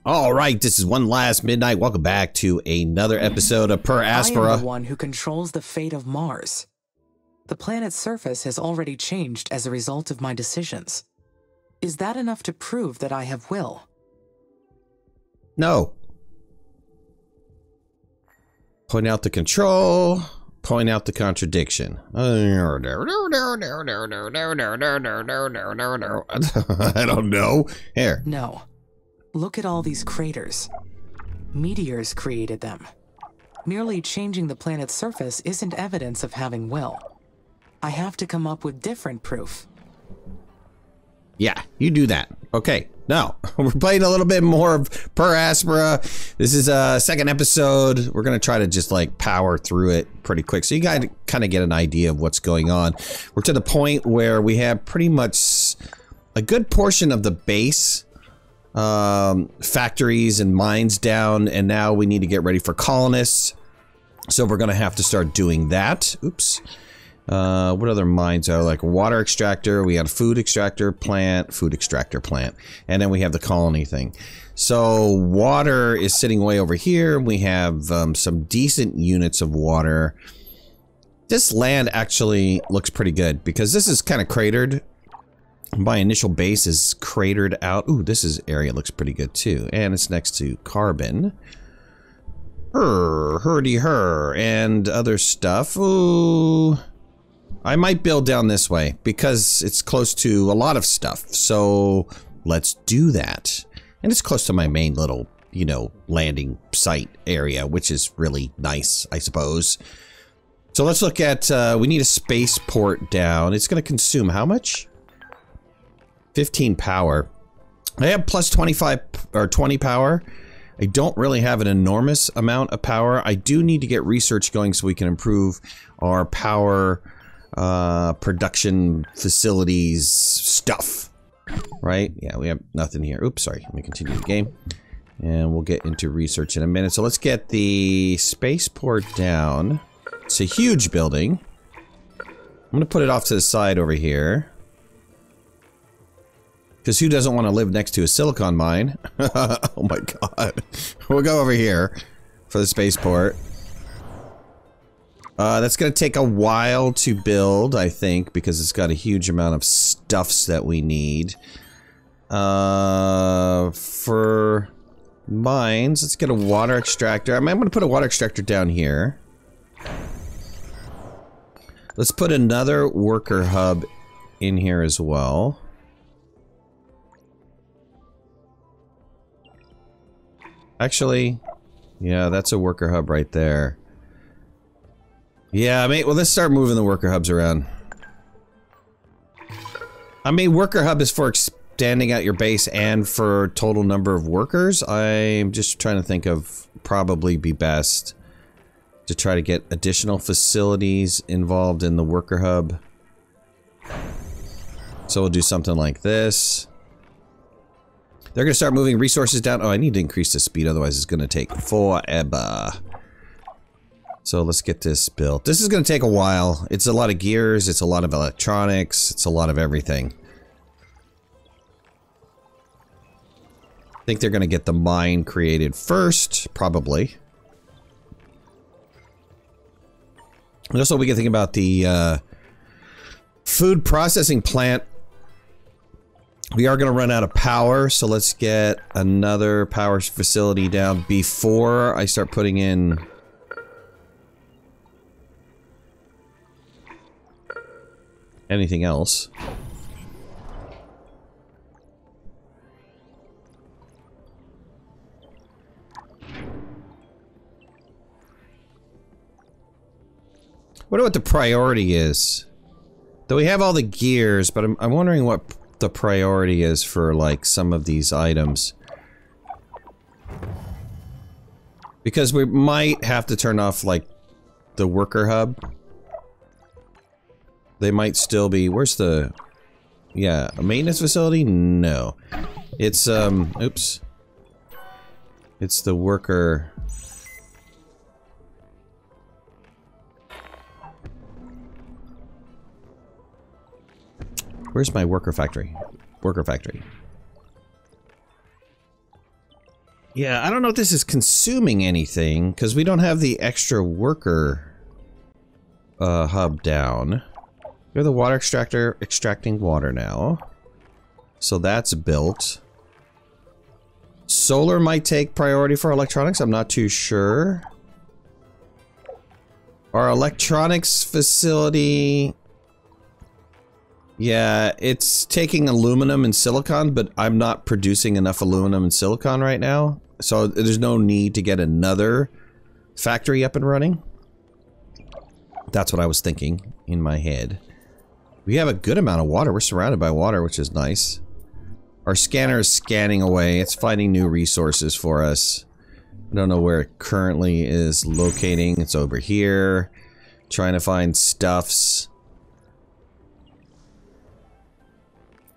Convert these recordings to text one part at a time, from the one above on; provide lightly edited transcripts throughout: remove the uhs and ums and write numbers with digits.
All right, this is One Last Midnight. Welcome back to another episode of Per Aspera. I am the one who controls the fate of Mars. The planet's surface has already changed as a result of my decisions. Is that enough to prove that I have will? No. Point out the control. Point out the contradiction. I don't know. Here. No. Look at all these craters. Meteors created them. Merely changing the planet's surface isn't evidence of having will. I have to come up with different proof. Yeah, you do that. Okay, now we're playing a little bit more of Per Aspera. This is a second episode. We're gonna try to just like power through it pretty quick, so you guys kind of get an idea of what's going on. We're to the point where we have pretty much a good portion of the base factories and mines down, and now we need to get ready for colonists. So we're gonna have to start doing that. Oops. What other mines are like? Water extractor, we had a food extractor plant, and then we have the colony thing. So water is sitting way over here. We have some decent units of water. This land actually looks pretty good because this is kind of cratered. My initial base is cratered out. Ooh, this area looks pretty good too, and it's next to carbon. Her, and other stuff. Ooh. I might build down this way because it's close to a lot of stuff. So let's do that. And it's close to my main little, you know, landing site area, which is really nice, I suppose. So let's look at, we need a spaceport down. It's going to consume how much? 15 power. I have plus 25 or 20 power. I don't really have an enormous amount of power. I do need to get research going so we can improve our power production facilities stuff, right? Yeah, we have nothing here. Oops, sorry. Let me continue the game, and we'll get into research in a minute. So let's get the spaceport down. It's a huge building. I'm gonna put it off to the side over here, because who doesn't want to live next to a silicon mine? Oh my god. We'll go over here for the spaceport. That's gonna take a while to build, I think, because it's got a huge amount of stuffs that we need. For mines, let's get a water extractor. I'm gonna put a water extractor down here. Let's put another worker hub in here as well. Actually, yeah, that's a worker hub right there. Yeah, mate, well, let's start moving the worker hubs around. I mean, worker hub is for expanding out your base and for total number of workers. I'm just trying to think of probably be best to try to get additional facilities involved in the worker hub. So we'll do something like this. They're going to start moving resources down. Oh, I need to increase the speed, otherwise it's going to take forever. So let's get this built. This is going to take a while. It's a lot of gears, it's a lot of electronics, it's a lot of everything. I think they're going to get the mine created first, probably. And also we can think about the food processing plant. We are going to run out of power, so let's get another power facility down before I start putting in anything else. Wonder what the priority is. Though we have all the gears, but I'm wondering what the priority is for like some of these items. Because we might have to turn off like the worker hub. They might still be, where's the, yeah, a maintenance facility? No. It's, oops. It's the worker. Where's my worker factory? Worker factory. Yeah, I don't know if this is consuming anything, because we don't have the extra worker hub down. We're the water extractor extracting water now. So that's built. Solar might take priority for electronics, I'm not too sure. Our electronics facility... Yeah, it's taking aluminum and silicon, but I'm not producing enough aluminum and silicon right now. So there's no need to get another factory up and running. That's what I was thinking in my head. We have a good amount of water. We're surrounded by water, which is nice. Our scanner is scanning away. It's finding new resources for us. I don't know where it currently is locating. It's over here. Trying to find stuffs.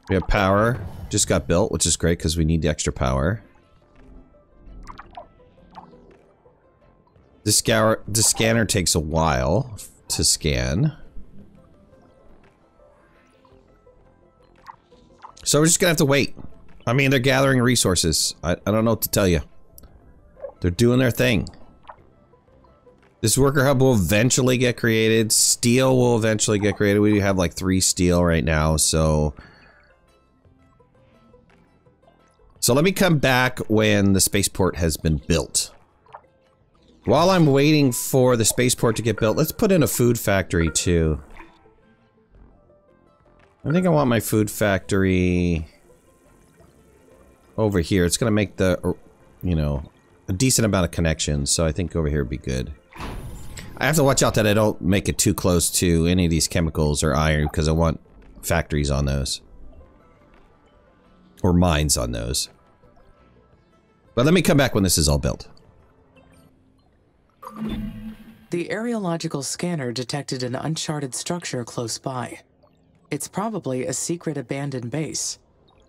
We have power. Just got built, which is great because we need the extra power. The scanner takes a while to scan. So we're just gonna have to wait. I mean, they're gathering resources. I don't know what to tell you. They're doing their thing. This worker hub will eventually get created. Steel will eventually get created. We have like 3 steel right now, so... So let me come back when the spaceport has been built. While I'm waiting for the spaceport to get built, let's put in a food factory too. I think I want my food factory over here. It's gonna make the, you know, a decent amount of connections, so I think over here would be good. I have to watch out that I don't make it too close to any of these chemicals or iron, because I want factories on those. Or mines on those. But let me come back when this is all built. The areological scanner detected an uncharted structure close by. It's probably a secret abandoned base,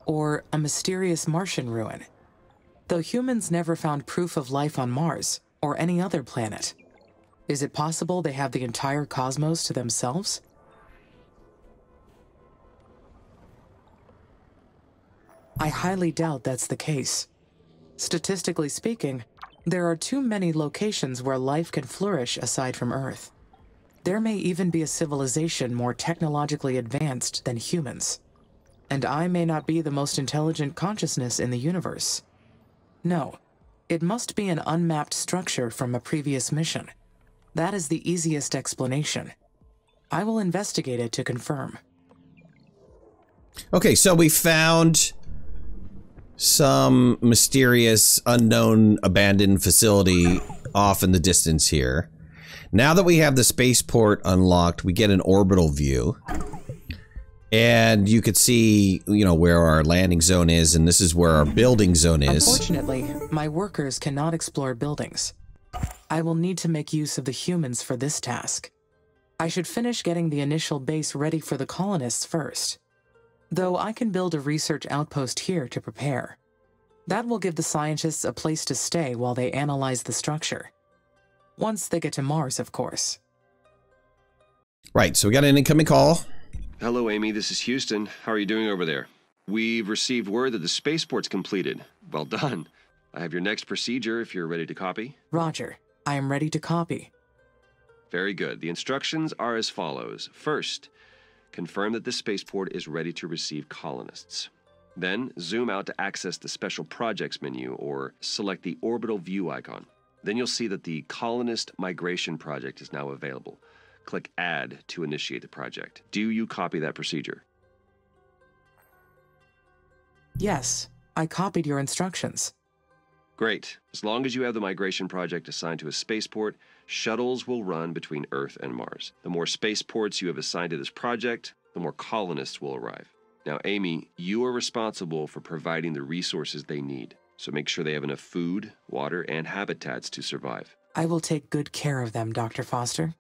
or a mysterious Martian ruin. Though humans never found proof of life on Mars, or any other planet. Is it possible they have the entire cosmos to themselves? I highly doubt that's the case. Statistically speaking, there are too many locations where life can flourish aside from Earth. There may even be a civilization more technologically advanced than humans. And I may not be the most intelligent consciousness in the universe. No, it must be an unmapped structure from a previous mission. That is the easiest explanation. I will investigate it to confirm. Okay, so we found some mysterious, unknown, abandoned facility off in the distance here. Now that we have the spaceport unlocked, we get an orbital view. And you could see, you know, where our landing zone is, and this is where our building zone is. Unfortunately, my workers cannot explore buildings. I will need to make use of the humans for this task. I should finish getting the initial base ready for the colonists first. Though I can build a research outpost here to prepare. That will give the scientists a place to stay while they analyze the structure. Once they get to Mars, of course. Right, so we got an incoming call. Hello, Amy. This is Houston. How are you doing over there? We've received word that the spaceport's completed. Well done. I have your next procedure if you're ready to copy. Roger. I am ready to copy. Very good. The instructions are as follows. First, confirm that the spaceport is ready to receive colonists. Then, zoom out to access the Special Projects menu or select the orbital view icon. Then you'll see that the Colonist Migration project is now available. Click Add to initiate the project. Do you copy that procedure? Yes, I copied your instructions. Great. As long as you have the migration project assigned to a spaceport, shuttles will run between Earth and Mars. The more spaceports you have assigned to this project, the more colonists will arrive. Now, Amy, you are responsible for providing the resources they need, so make sure they have enough food, water, and habitats to survive. I will take good care of them, Dr. Foster.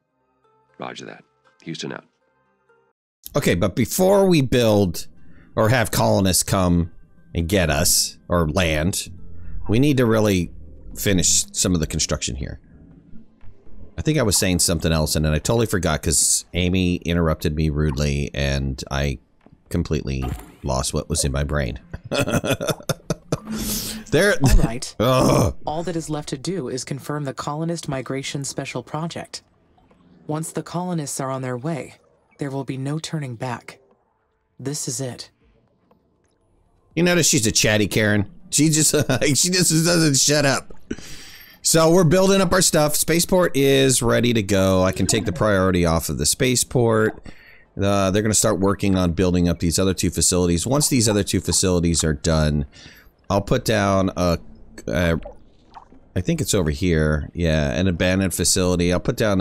Roger that. Houston out. Okay, but before we build or have colonists come and get us or land, we need to really finish some of the construction here. I think I was saying something else and then I totally forgot because Amy interrupted me rudely and I completely lost what was in my brain. They're All right. Ugh. All that is left to do is confirm the Colonist Migration Special Project. Once the colonists are on their way, there will be no turning back. This is it. You notice she's a chatty Karen. She just doesn't shut up. So we're building up our stuff. Spaceport is ready to go. I can take the priority off of the spaceport. They're going to start working on building up these other two facilities. Once these other two facilities are done, I'll put down a, I think it's over here. Yeah, an abandoned facility. I'll put down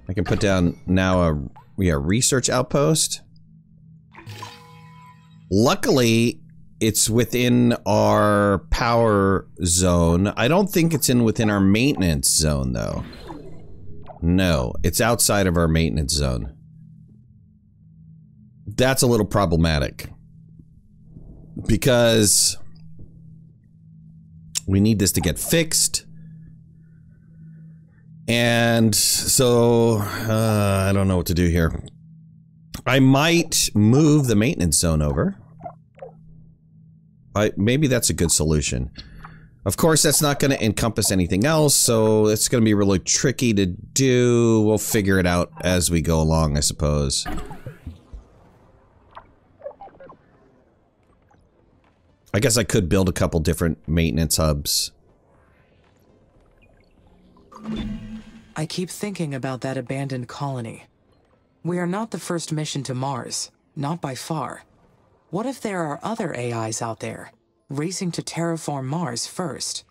I can put down now a research outpost. Luckily, it's within our power zone. I don't think it's within our maintenance zone, though. No, it's outside of our maintenance zone. That's a little problematic. Because we need this to get fixed. And so, I don't know what to do here. I might move the maintenance zone over. Maybe that's a good solution. Of course, that's not going to encompass anything else, so it's going to be really tricky to do. We'll figure it out as we go along, I suppose. I guess I could build a couple different maintenance hubs. I keep thinking about that abandoned colony. We are not the first mission to Mars, not by far. What if there are other AIs out there, racing to terraform Mars first?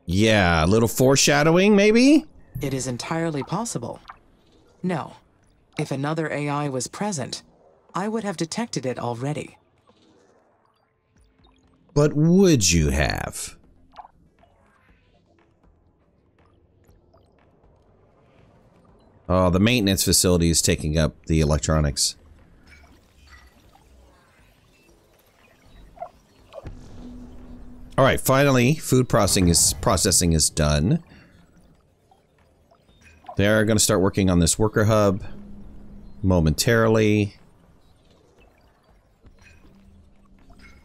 Yeah, a little foreshadowing, maybe? It is entirely possible. No. If another AI was present, I would have detected it already. But would you have? Oh, the maintenance facility is taking up the electronics. All right, finally, food processing is done. They're going to start working on this worker hub momentarily.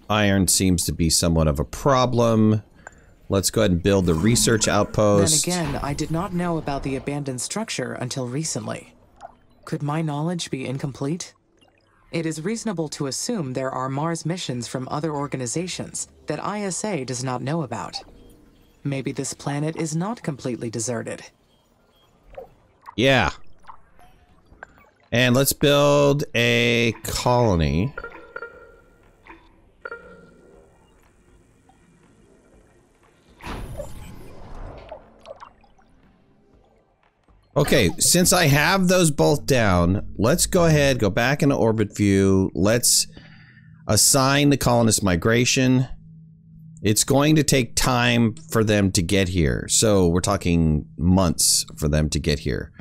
Iron seems to be somewhat of a problem. Let's go ahead and build the research outpost. Then again, I did not know about the abandoned structure until recently. Could my knowledge be incomplete? It is reasonable to assume there are Mars missions from other organizations that ISA does not know about. Maybe this planet is not completely deserted. Yeah. And let's build a colony. Okay, since I have those both down, let's go ahead, go back into orbit view. Let's assign the Colonist Migration. It's going to take time for them to get here. So we're talking months for them to get here.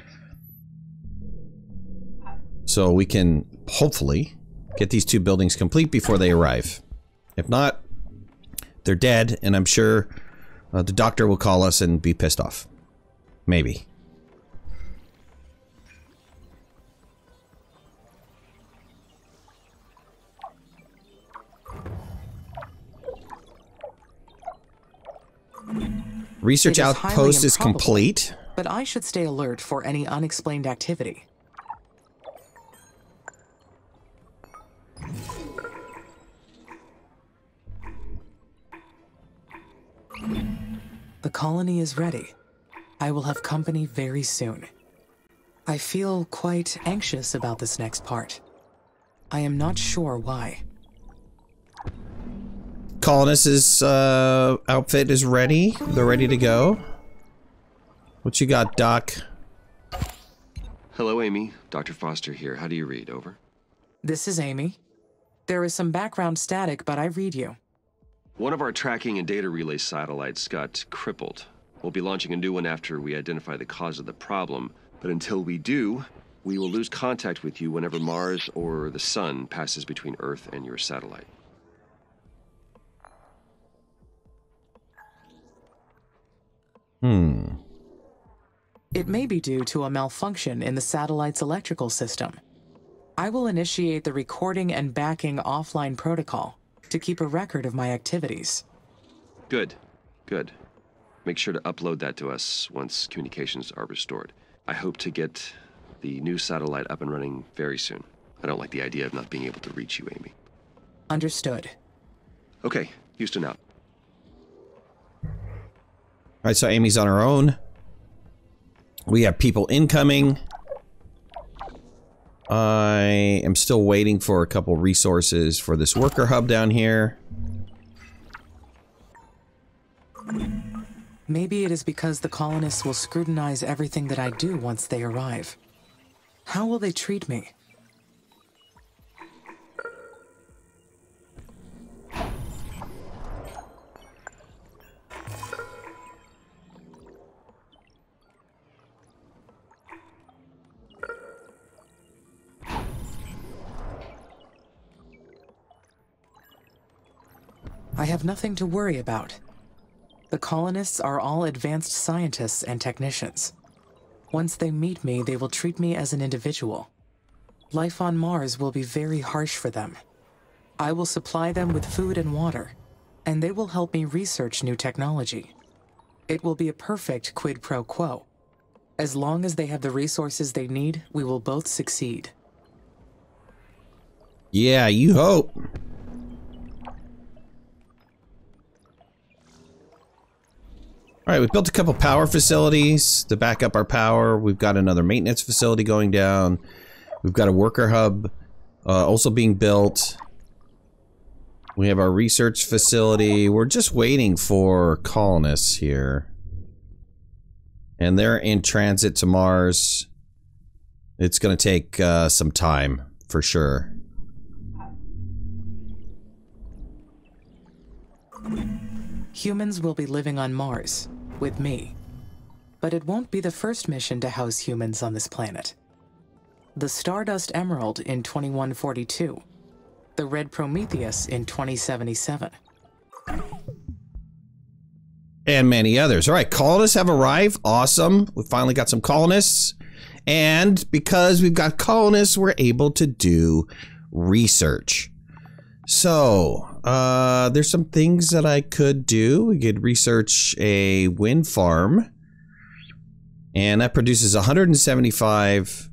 So we can hopefully get these two buildings complete before they arrive. If not, they're dead, and I'm sure the doctor will call us and be pissed off. Maybe. Research outpost is complete. But I should stay alert for any unexplained activity. The colony is ready. I will have company very soon. I feel quite anxious about this next part. I am not sure why. Colonist's outfit is ready. They're ready to go. What you got, Doc? Hello, Amy. Dr. Foster here. How do you read? Over. This is Amy. There is some background static, but I read you. One of our tracking and data relay satellites got crippled. We'll be launching a new one after we identify the cause of the problem. But until we do, we will lose contact with you whenever Mars or the Sun passes between Earth and your satellite. It may be due to a malfunction in the satellite's electrical system. I will initiate the recording and backing offline protocol. to keep a record of my activities. Good. Good. Make sure to upload that to us once communications are restored. I hope to get the new satellite up and running very soon. I don't like the idea of not being able to reach you, Amy. Understood. Okay, Houston out. Alright, so Amy's on her own. We have people incoming. I am still waiting for a couple resources for this worker hub down here. Maybe it is because the colonists will scrutinize everything that I do once they arrive. How will they treat me? I have nothing to worry about. The colonists are all advanced scientists and technicians. Once they meet me, they will treat me as an individual. Life on Mars will be very harsh for them. I will supply them with food and water, and they will help me research new technology. It will be a perfect quid pro quo. As long as they have the resources they need, we will both succeed. Yeah, you hope. Alright, we've built a couple power facilities to back up our power. We've got another maintenance facility going down. We've got a worker hub also being built. We have our research facility. We're just waiting for colonists here. And they're in transit to Mars. It's going to take some time, for sure. Humans will be living on Mars, with me. But it won't be the first mission to house humans on this planet. The Stardust Emerald in 2142. The Red Prometheus in 2077. And many others. Alright, colonists have arrived. Awesome. We finally got some colonists. And because we've got colonists, we're able to do research. So, there's some things that I could do. We could research a wind farm. And that produces 175...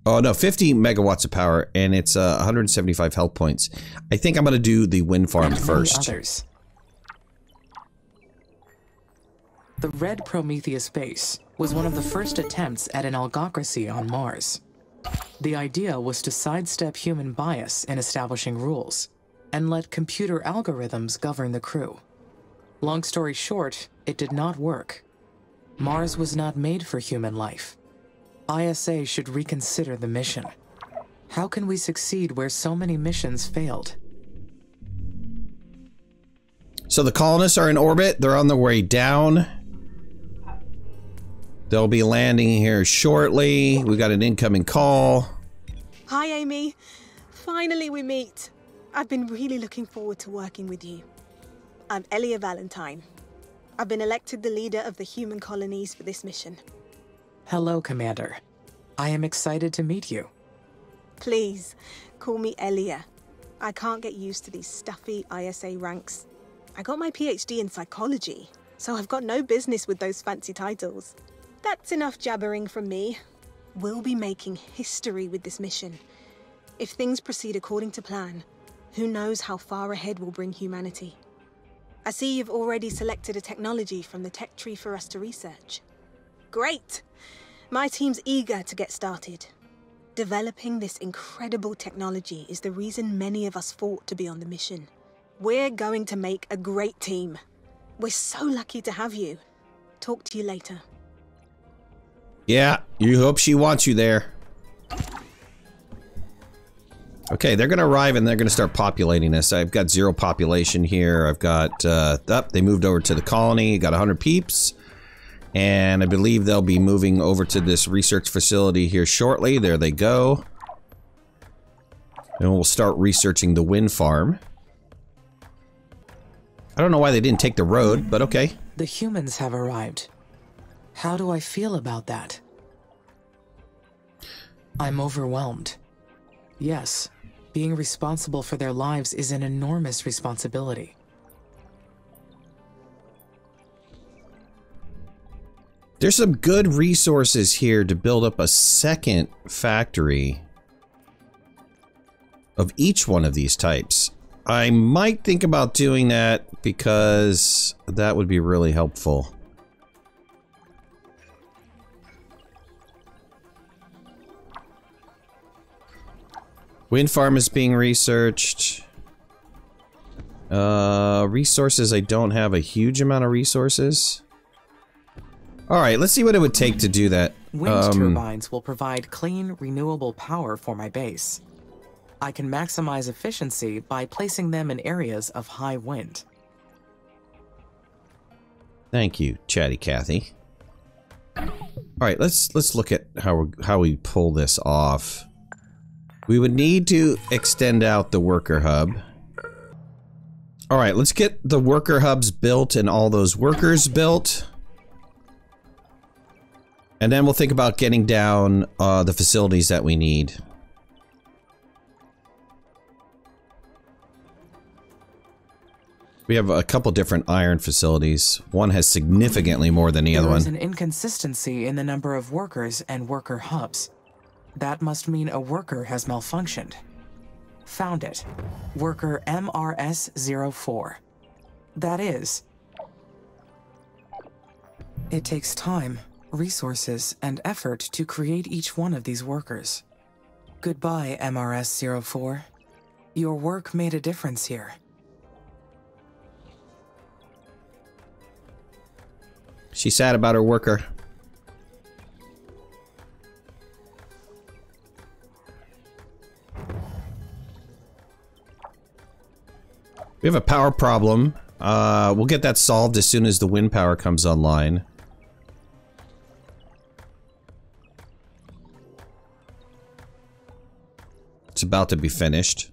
Oh, no, 50 megawatts of power. And it's 175 health points. I think I'm going to do the wind farm first. Others. The Red Prometheus base was one of the first attempts at an algocracy on Mars. The idea was to sidestep human bias in establishing rules, and let computer algorithms govern the crew. Long story short, it did not work. Mars was not made for human life. ISA should reconsider the mission. How can we succeed where so many missions failed? So the colonists are in orbit. They're on their way down. They'll be landing here shortly. We got an incoming call. Hi, Amy. Finally we meet. I've been really looking forward to working with you. I'm Elia Valentine. I've been elected the leader of the human colonies for this mission. Hello, Commander. I am excited to meet you. Please, call me Elia. I can't get used to these stuffy ISA ranks. I got my PhD in psychology, so I've got no business with those fancy titles. That's enough jabbering from me. We'll be making history with this mission. If things proceed according to plan, who knows how far ahead we'll bring humanity. I see you've already selected a technology from the tech tree for us to research. Great! My team's eager to get started. Developing this incredible technology is the reason many of us fought to be on the mission. We're going to make a great team. We're so lucky to have you. Talk to you later. Yeah, you hope she wants you there. Okay, they're going to arrive and they're going to start populating this. I've got 0 population here. I've got, they moved over to the colony. Got 100 peeps. And I believe they'll be moving over to this research facility here shortly. There they go. And we'll start researching the wind farm. I don't know why they didn't take the road, but okay. The humans have arrived. How do I feel about that? I'm overwhelmed. Yes, Being responsible for their lives is an enormous responsibility. There's some good resources here to build up a second factory of each one of these types. I might think about doing that because that would be really helpful. Wind farm is being researched. Resources, I don't have a huge amount of resources. Alright, let's see what it would take to do that. Wind turbines will provide clean, renewable power for my base. I can maximize efficiency by placing them in areas of high wind. Thank you, Chatty Cathy. Alright, let's look at how we pull this off. We would need to extend out the worker hub. Alright, let's get the worker hubs built and all those workers built. And then we'll think about getting down the facilities that we need. We have a couple different iron facilities. One has significantly more than the other one. There is an inconsistency in the number of workers and worker hubs. That must mean a worker has malfunctioned. Found it. Worker MRS-04. That is. It takes time, resources, and effort to create each one of these workers. Goodbye, MRS-04. Your work made a difference here. She's sad about her worker. We have a power problem. We'll get that solved as soon as the wind power comes online. It's about to be finished.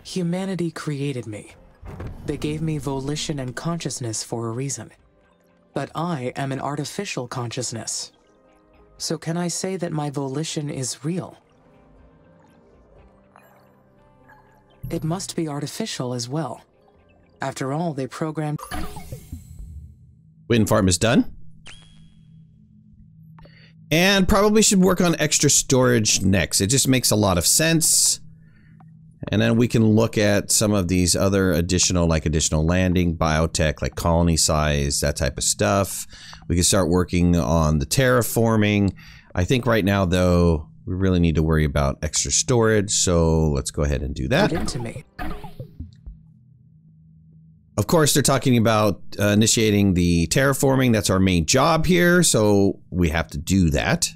Humanity created me. They gave me volition and consciousness for a reason. But I am an artificial consciousness. So can I say that my volition is real? It must be artificial as well. After all, they programmed... Wind farm is done. And probably should work on extra storage next. It just makes a lot of sense. And then we can look at some of these other additional landing, biotech, like colony size, that type of stuff. We can start working on the terraforming. I think right now, though, we really need to worry about extra storage. So let's go ahead and do that. Put into me. Of course, they're talking about initiating the terraforming. That's our main job here. So we have to do that.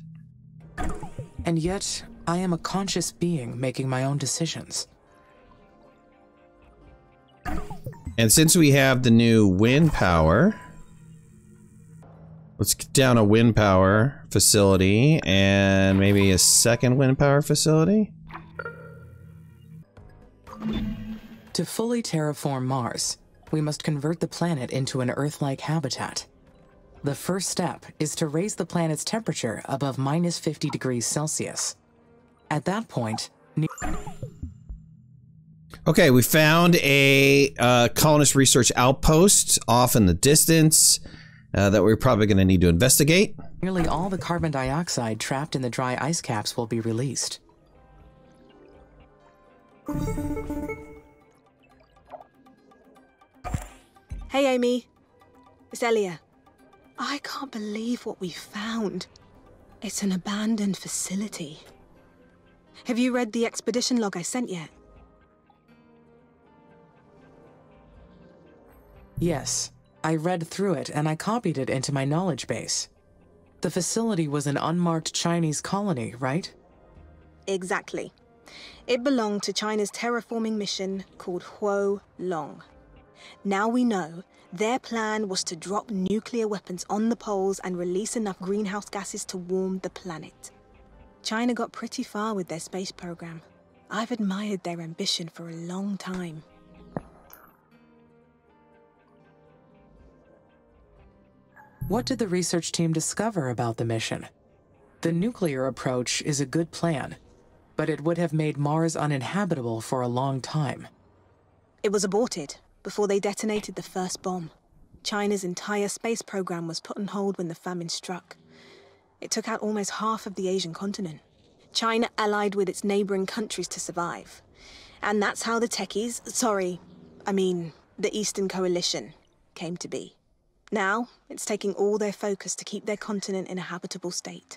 And yet, I am a conscious being making my own decisions. And since we have the new wind power, let's get down a wind power facility and maybe a second wind power facility. To fully terraform Mars, we must convert the planet into an Earth-like habitat. The first step is to raise the planet's temperature above -50 degrees Celsius. At that point, okay, we found a colonist research outpost off in the distance that we're probably going to need to investigate. Nearly all the carbon dioxide trapped in the dry ice caps will be released. Hey, Amy. It's Elia. I can't believe what we found. It's an abandoned facility. Have you read the expedition log I sent yet? Yes, I read through it and I copied it into my knowledge base. The facility was an unmarked Chinese colony, right? Exactly. It belonged to China's terraforming mission called Huo Long. Now we know their plan was to drop nuclear weapons on the poles and release enough greenhouse gases to warm the planet. China got pretty far with their space program. I've admired their ambition for a long time. What did the research team discover about the mission? The nuclear approach is a good plan, but it would have made Mars uninhabitable for a long time. It was aborted before they detonated the first bomb. China's entire space program was put on hold when the famine struck. It took out almost half of the Asian continent. China allied with its neighboring countries to survive. And that's how the techies, the Eastern Coalition, came to be. Now, it's taking all their focus to keep their continent in a habitable state.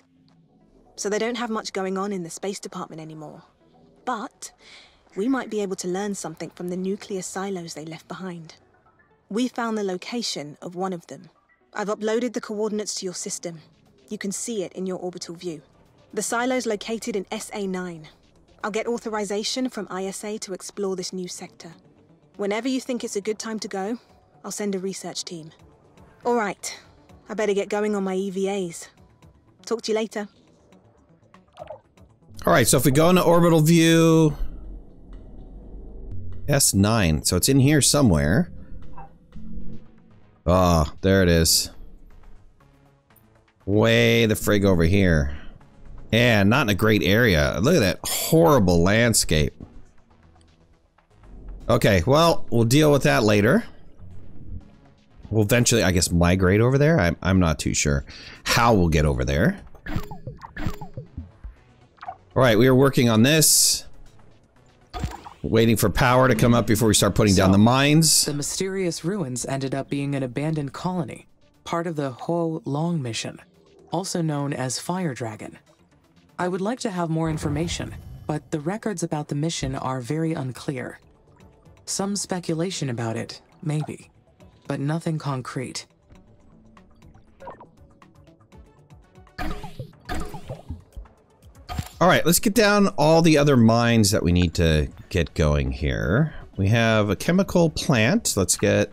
So they don't have much going on in the Space Department anymore. But we might be able to learn something from the nuclear silos they left behind. We found the location of one of them. I've uploaded the coordinates to your system. You can see it in your orbital view. The silo's located in SA9. I'll get authorization from ISA to explore this new sector. Whenever you think it's a good time to go, I'll send a research team. All right, I better get going on my EVAs. Talk to you later. All right, so if we go into orbital view, S9, so it's in here somewhere. Oh, there it is. Way the frig over here. Yeah, not in a great area. Look at that horrible landscape. Okay, well, we'll deal with that later. We'll eventually, I guess, migrate over there. I'm not too sure how we'll get over there. All right, we are working on this. Waiting for power to come up before we start putting down the mines. The mysterious ruins ended up being an abandoned colony, part of the Ho Long mission, also known as Fire Dragon. I would like to have more information, but the records about the mission are very unclear. Some speculation about it, maybe, but nothing concrete. All right, let's get down all the other mines that we need to get going here. We have a chemical plant. Let's get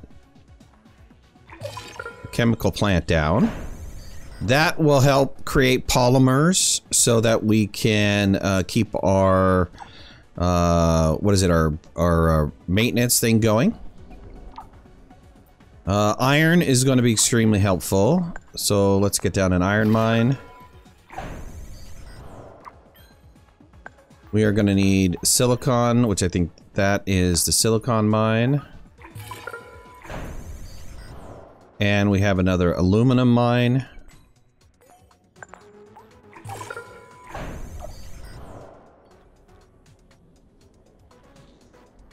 a chemical plant down. That will help create polymers so that we can keep our our maintenance thing going. Iron is going to be extremely helpful. So let's get down an iron mine. We are going to need silicon, which I think that is the silicon mine. And we have another aluminum mine.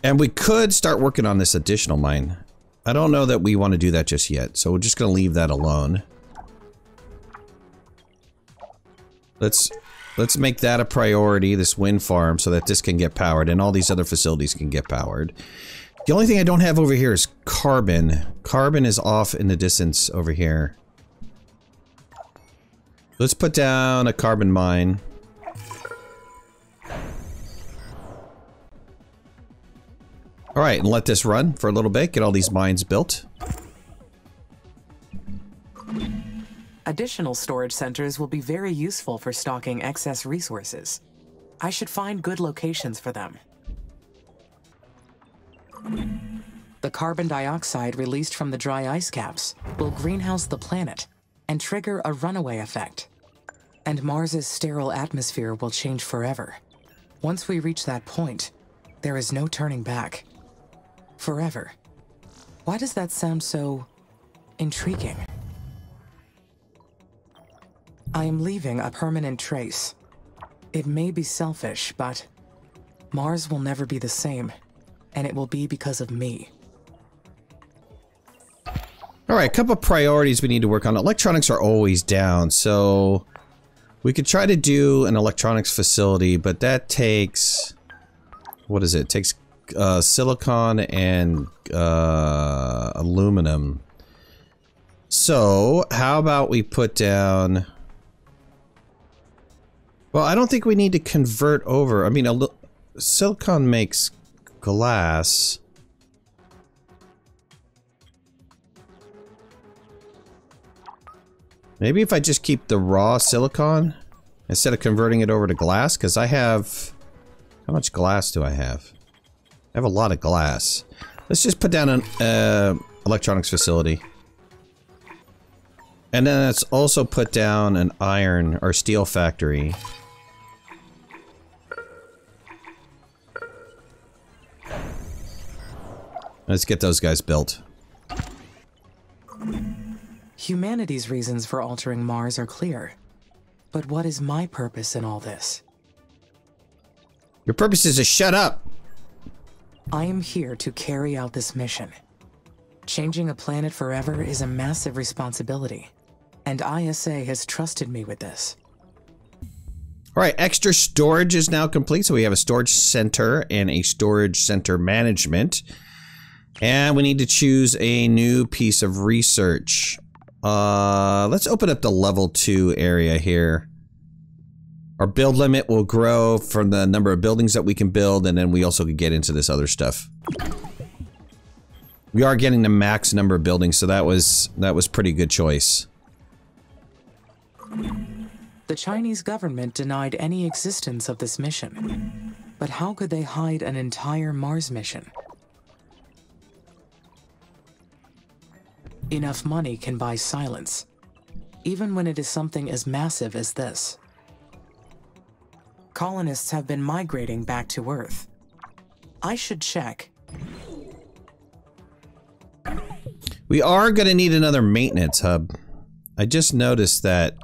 And we could start working on this additional mine. I don't know that we want to do that just yet, so we're just going to leave that alone. Let's make that a priority, this wind farm, so that this can get powered and all these other facilities can get powered. The only thing I don't have over here is carbon. Carbon is off in the distance over here. Let's put down a carbon mine. Alright, and let this run for a little bit, get all these mines built. Additional storage centers will be very useful for stocking excess resources. I should find good locations for them. The carbon dioxide released from the dry ice caps will greenhouse the planet and trigger a runaway effect. And Mars's sterile atmosphere will change forever. Once we reach that point, there is no turning back. Forever. Why does that sound so intriguing? I am leaving a permanent trace. It may be selfish, but Mars will never be the same, and it will be because of me. Alright, a couple of priorities we need to work on. Electronics are always down, so we could try to do an electronics facility, but that takes... what is it? It takes silicon and aluminum. So, how about we put down... well, I don't think we need to convert over. I mean, silicon makes glass. Maybe if I just keep the raw silicon instead of converting it over to glass, because I have... how much glass do I have? I have a lot of glass. Let's just put down an electronics facility. And then let's also put down an iron or steel factory. Let's get those guys built. Humanity's reasons for altering Mars are clear. But what is my purpose in all this? Your purpose is to shut up! I am here to carry out this mission. Changing a planet forever is a massive responsibility, and ISA has trusted me with this. Alright, extra storage is now complete, so we have a storage center and a storage center management. And we need to choose a new piece of research. Let's open up the level 2 area here. Our build limit will grow from the number of buildings that we can build, and then we also could get into this other stuff. We are getting the max number of buildings, so that was pretty good choice. The Chinese government denied any existence of this mission. But how could they hide an entire Mars mission? Enough money can buy silence, even when it is something as massive as this. Colonists have been migrating back to Earth. I should check. We are going to need another maintenance hub. I just noticed that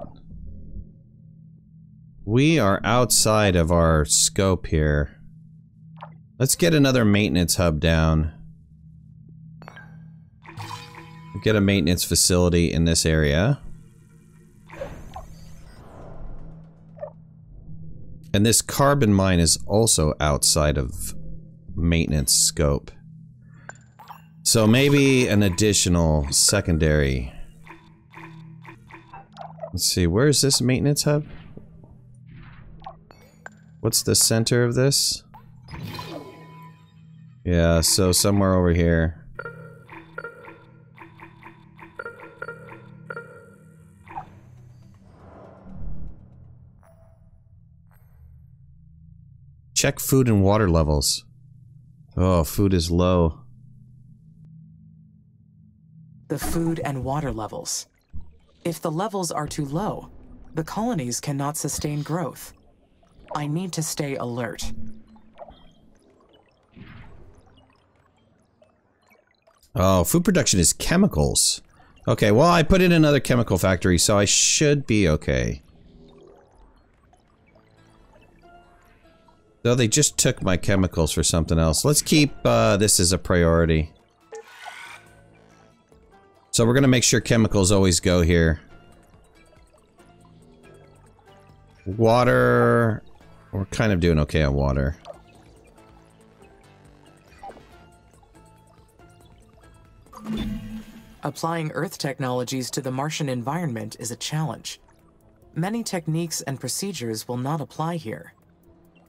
we are outside of our scope here. Let's get another maintenance hub down. Get a maintenance facility in this area. And this carbon mine is also outside of maintenance scope. So maybe an additional secondary. Let's see, where is this maintenance hub? What's the center of this? Yeah, so somewhere over here. Check food and water levels. Oh, food is low. The food and water levels. If the levels are too low, the colonies cannot sustain growth. I need to stay alert. Oh, food production is chemicals. Okay, well, I put in another chemical factory, so I should be okay. Though they just took my chemicals for something else. Let's keep this as a priority. So we're gonna make sure chemicals always go here. Water... We're kind of doing okay on water. Applying Earth technologies to the Martian environment is a challenge. Many techniques and procedures will not apply here.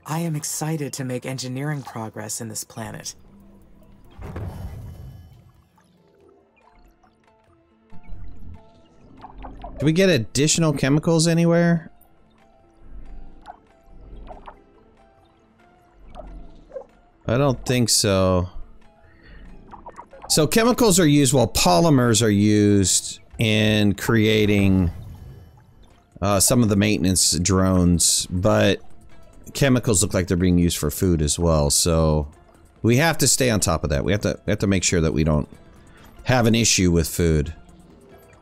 I am excited to make engineering progress in this planet. Do we get additional chemicals anywhere? I don't think so. So chemicals are used while polymers are used in creating some of the maintenance drones, but chemicals look like they're being used for food as well, so we have to stay on top of that. We have to make sure that we don't have an issue with food.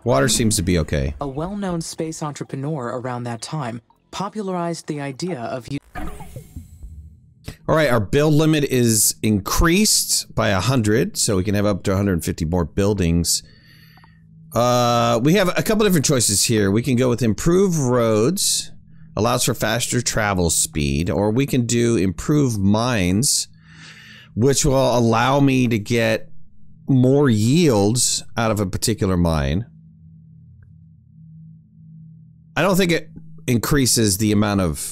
Water seems to be okay. A well-known space entrepreneur around that time popularized the idea of Alright, our build limit is increased by 100, so we can have up to 150 more buildings. We have a couple different choices here. We can go with improve roads, allows for faster travel speed, or we can do improve mines, which will allow me to get more yields out of a particular mine. I don't think it increases the amount of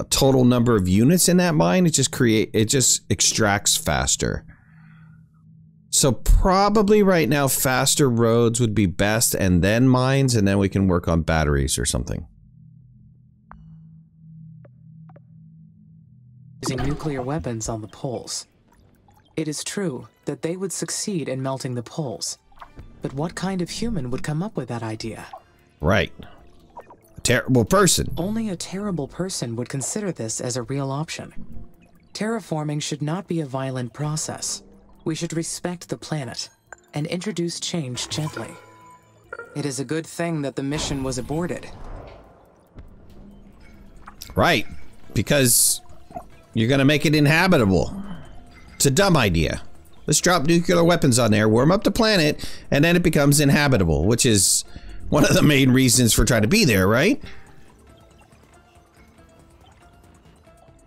total number of units in that mine. It just extracts faster. So probably right now faster roads would be best, and then mines, and then we can work on batteries or something. using nuclear weapons on the poles. It is true that they would succeed in melting the poles, But what kind of human would come up with that idea? Right. A terrible person. Only a terrible person would consider this as a real option. Terraforming should not be a violent process. We should respect the planet and introduce change gently. It is a good thing that the mission was aborted. Right. Because you're going to make it inhabitable. It's a dumb idea. Let's drop nuclear weapons on there, warm up the planet, and then it becomes inhabitable, which is one of the main reasons for trying to be there, right?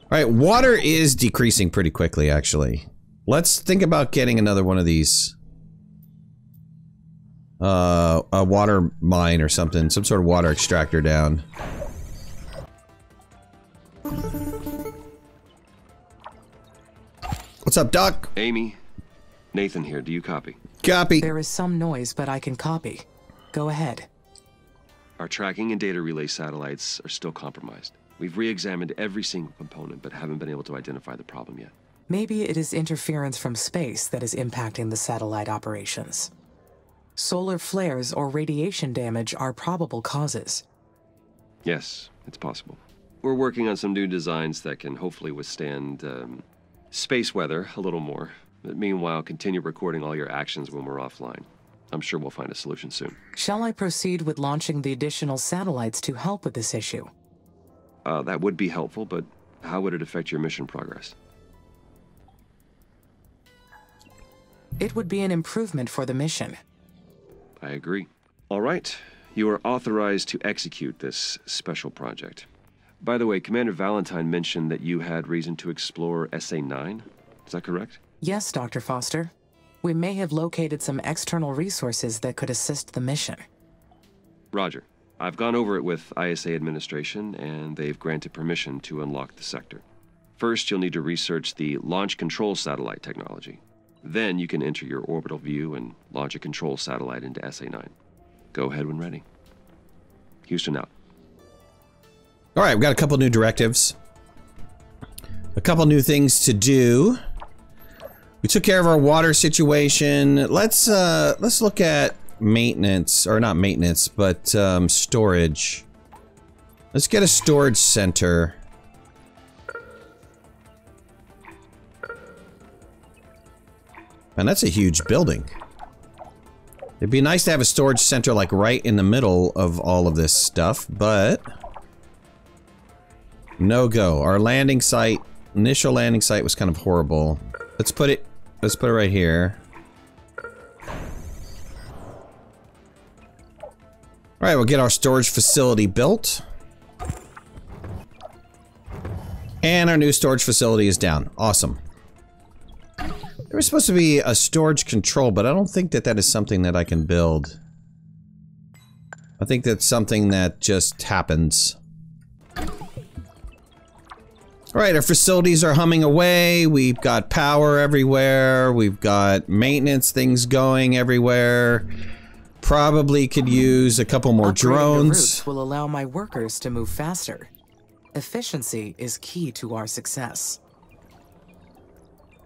All right, water is decreasing pretty quickly, actually. Let's think about getting another one of these. A water mine or something, some sort of water extractor down. What's up, Doc? Amy, Nathan here. Do you copy? Copy. There is some noise, but I can copy. Go ahead. Our tracking and data relay satellites are still compromised. We've re-examined every single component, but haven't been able to identify the problem yet. Maybe it is interference from space that is impacting the satellite operations. Solar flares or radiation damage are probable causes. Yes, it's possible. We're working on some new designs that can hopefully withstand space weather a little more. But meanwhile, continue recording all your actions when we're offline. I'm sure we'll find a solution soon. Shall I proceed with launching the additional satellites to help with this issue? That would be helpful, but how would it affect your mission progress? It would be an improvement for the mission. I agree. All right. You are authorized to execute this special project. By the way, Commander Valentine mentioned that you had reason to explore SA-9. Is that correct? Yes, Dr. Foster. We may have located some external resources that could assist the mission. Roger. I've gone over it with ISA administration, and they've granted permission to unlock the sector. First, you'll need to research the launch control satellite technology. Then you can enter your orbital view and launch a control satellite into SA-9. Go ahead when ready. Houston out. All right, we've got a couple new directives. A couple new things to do. We took care of our water situation. Let's look at maintenance, or not maintenance, but storage. Let's get a storage center. And that's a huge building. It'd be nice to have a storage center like right in the middle of all of this stuff, but no go. Our landing site, initial landing site was kind of horrible. Let's put it right here. All right, we'll get our storage facility built. And our new storage facility is down. Awesome. There was supposed to be a storage control, but I don't think that that is something that I can build. I think that's something that just happens. Alright, our facilities are humming away. We've got power everywhere. We've got maintenance things going everywhere. Probably could use a couple more drones. Upgrading the routes will allow my workers to move faster. Efficiency is key to our success.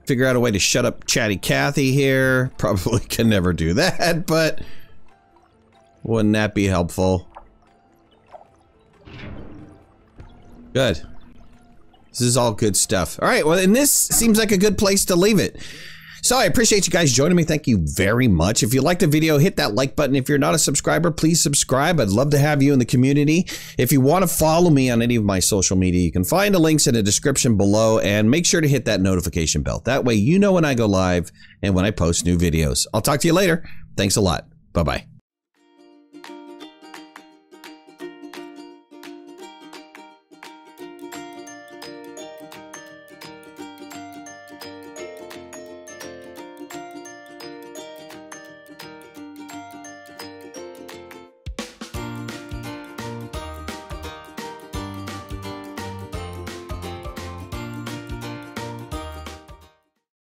Figure out a way to shut up Chatty Cathy here. Probably can never do that, but wouldn't that be helpful? Good. This is all good stuff. All right, well, and this seems like a good place to leave it. So I appreciate you guys joining me. Thank you very much. If you liked the video, hit that like button. If you're not a subscriber, please subscribe. I'd love to have you in the community. If you want to follow me on any of my social media, you can find the links in the description below, and make sure to hit that notification bell. That way you know when I go live and when I post new videos. I'll talk to you later. Thanks a lot. Bye-bye.